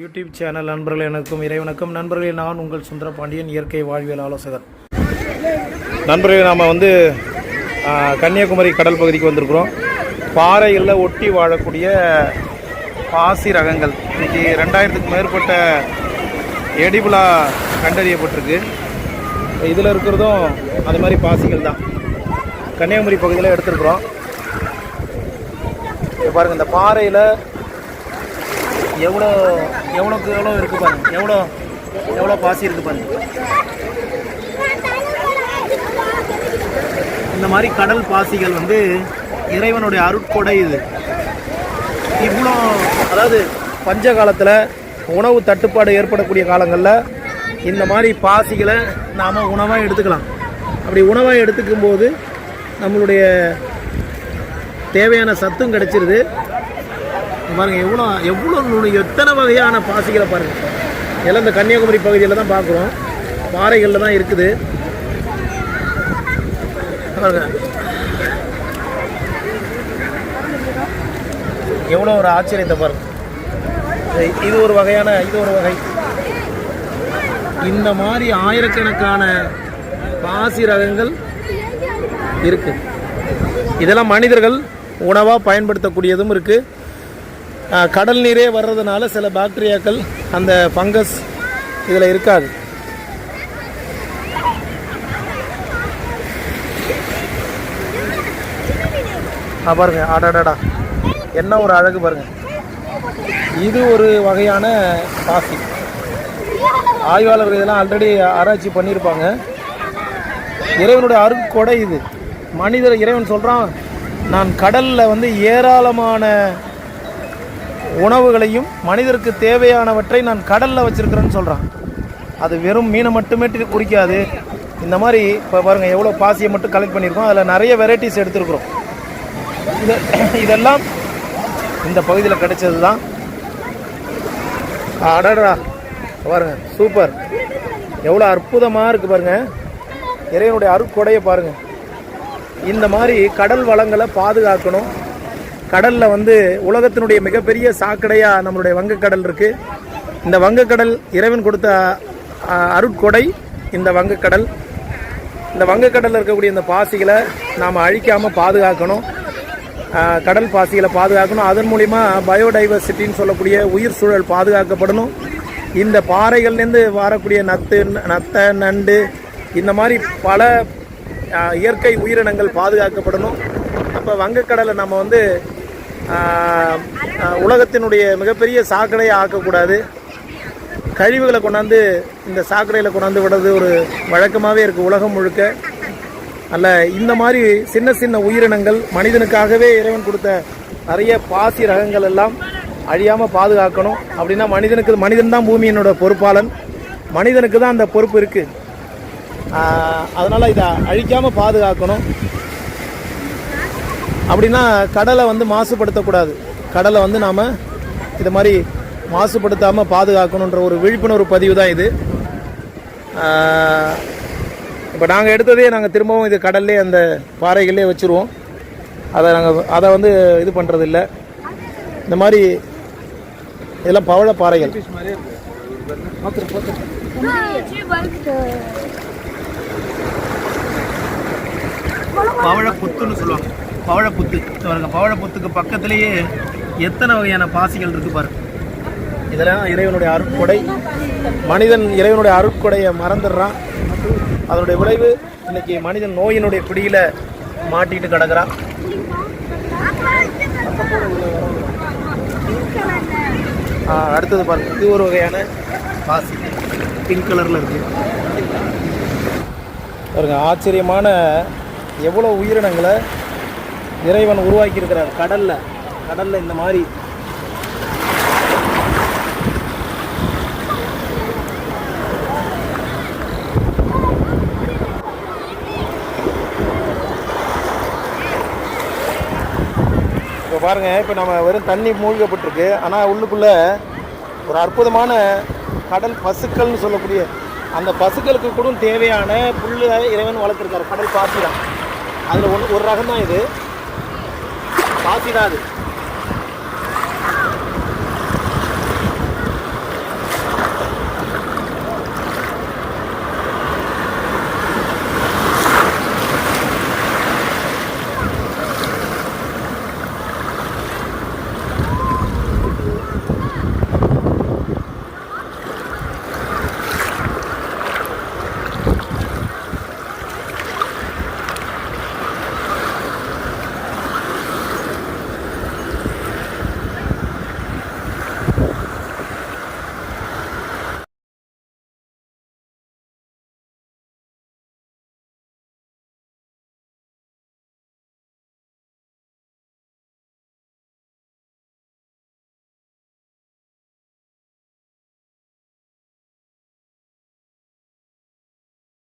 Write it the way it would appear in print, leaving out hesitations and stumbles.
YouTube channel நண்பர்கள் எனக்கும் இறைவனுக்கும் நண்பர்களே, நான் உங்கள் சுந்தர பாண்டியன், இயற்கை வாழ்வியல் ஆலோசகர். நண்பர்களே, நாம் கன்னியாகுமரி கடல் பகுதிக்கு வந்திருக்கிறோம். பாறைகளில் ஒட்டி வாழக்கூடிய பாசி ரகங்கள் இன்றைக்கி 2000க்கும் மேற்பட்ட எடிபிளாக கண்டறியப்பட்டிருக்கு. இதில் இருக்கிறதும் அது மாதிரி பாசிகள் தான் கன்னியாகுமரி பகுதியில் எடுத்துருக்குறோம். பாருங்கள், இந்த பாறையில் எவ்வளோக்கு எவ்வளோ இருக்குது பாருங்கள், எவ்வளோ பாசி இருக்குது பாருங்கள். இந்த மாதிரி கடல் பாசிகள் இறைவனுடைய அருட்கொடை. இது இவ்வளோ, அதாவது பஞ்ச காலத்தில் உணவு தட்டுப்பாடு ஏற்படக்கூடிய காலங்களில் இந்த மாதிரி பாசிகளை நாம் உணவாக எடுத்துக்கலாம். அப்படி உணவாக எடுத்துக்கும் போது நம்மளுடைய தேவையான சத்தும் கிடைச்சிருது. பாருங்கள், எவ்வளோ எத்தனை வகையான பாசிகளை பாருங்கள். எல்லாம் இந்த கன்னியாகுமரி பகுதியில் தான் பார்க்குறோம், பாறைகளில் தான் இருக்குது. பாருங்கள், எவ்வளோ ஒரு ஆச்சரியத்தை பாருங்கள். இது ஒரு வகை. இந்த மாதிரி ஆயிரக்கணக்கான பாசி ரகங்கள் இருக்குது. இதெல்லாம் மனிதர்கள் உணவாக பயன்படுத்தக்கூடியதும் இருக்குது. கடல் நீரே வர்றதுனால சில பாக்டீரியாக்கள், அந்த ஃபங்கஸ் இதில் இருக்காது. பாருங்க, அடடடா, என்ன ஒரு அழகு பாருங்கள். இது ஒரு வகையான பாசி. ஆய்வாளர்கள் இதெல்லாம் ஆல்ரெடி ஆராய்ச்சி பண்ணியிருப்பாங்க. இறைவனுடைய அருட்கொடை இது. இறைவன் சொல்கிறான், நான் கடலில் ஏராளமான உணவுகளையும் மனிதருக்கு தேவையானவற்றை நான் கடலில் வச்சுருக்கிறேன்னு சொல்கிறான். அது வெறும் மீனை மட்டுமே குறிக்காது. இந்த மாதிரி இப்போ பாருங்கள், எவ்வளோ பாசியை மட்டும் கலெக்ட் பண்ணியிருக்கோம். அதில் நிறைய வெரைட்டிஸ் எடுத்துருக்குறோம். இதெல்லாம் இந்த பகுதியில் கிடைச்சது தான். அடடா, பாருங்கள், சூப்பர், எவ்வளோ அற்புதமாக இருக்குது பாருங்கள். இறைவனுடைய அருட்கொடையை பாருங்கள். இந்த மாதிரி கடல் வளங்களை பாதுகாக்கணும். கடலில் உலகத்தினுடைய மிகப்பெரிய சாக்கடையாக நம்மளுடைய வங்கக்கடல் இருக்குது. இந்த வங்கக்கடல் இறைவன் கொடுத்த அருட்கொடை. இந்த வங்கக்கடல், இந்த வங்கக்கடலில் இருக்கக்கூடிய இந்த பாசிகளை நாம் அழிக்காமல் பாதுகாக்கணும். கடல் பாசிகளை பாதுகாக்கணும். அதன் மூலிமா பயோடைவர்சிட்டின்னு சொல்லக்கூடிய உயிர் சூழல் பாதுகாக்கப்படணும். இந்த பாறைகள்லேருந்து வரக்கூடிய நத்தை, நண்டு, இந்த மாதிரி பல இயற்கை உயிரினங்கள் பாதுகாக்கப்படணும். அப்போ வங்கக்கடலை நம்ம உலகத்தினுடைய மிகப்பெரிய சாக்கடையை ஆக்கக்கூடாது. கழிவுகளை கொண்டாந்து இந்த சாக்கடையில் கொண்டாந்து விடுறது ஒரு வழக்கமாகவே இருக்குது உலகம் முழுக்க. அல்ல, இந்த மாதிரி சின்ன சின்ன உயிரினங்கள், மனிதனுக்காகவே இறைவன் கொடுத்த நிறைய பாசி ரகங்கள் எல்லாம் அழியாமல் பாதுகாக்கணும். அப்படின்னா மனிதன் தான் பூமியினோட பொறுப்பாளன். மனிதனுக்கு தான் அந்த பொறுப்பு இருக்குது. அதனால் இதை அழிக்காமல் பாதுகாக்கணும். அப்படின்னா கடலை மாசுபடுத்தக்கூடாது. கடலை நாம் இது மாதிரி மாசுபடுத்தாமல் பாதுகாக்கணுன்ற ஒரு விழிப்புணர்வு பதிவு தான் இது. இப்போ நாங்கள் எடுத்ததே திரும்பவும் இது கடல்லே, அந்த பாறைகளே வச்சுருவோம். அதை இது பண்ணுறதில்ல. இந்த மாதிரி இதெல்லாம் பவழ பாறைகள். பவழப்புத்துன்னு சொல்லுவாங்க. பவழப்புத்து பாருங்க. பவழப்புத்துக்கு பக்கத்திலேயே எத்தனை வகையான பாசிகள் இருக்கு பாருங்க. இதெல்லாம் இறைவனுடைய அருட்கொடை. மனிதன் இறைவனுடைய அருட்கொடையை மறந்துடுறான். அதனுடைய விளைவு இன்னைக்கு மனிதன் நோயினுடைய பிடியில் மாட்டிட்டு கிடக்கிறான். அடுத்தது பாருங்க, இது ஒரு வகையான பாசி, பிங்க் கலரில் இருக்கு பாருங்க. ஆச்சரியமான எவ்வளோ உயிரினங்களை இறைவன் உருவாக்கி இருக்கிறார் கடல்ல இந்த மாதிரி. இப்போ பாருங்க, இப்போ நம்ம வெறும் தண்ணி மூழ்கப்பட்டிருக்கு. ஆனால் உள்ளுக்குள்ள ஒரு அற்புதமான கடல் பசுக்கள்னு சொல்லக்கூடிய அந்த பசுக்களுக்கு கூட தேவையான புல்லு இறைவன் வளர்த்துருக்காரு. கடல் பாசி தான். அதில் ஒரு ரகம் தான் இது, பாசி தான் அது.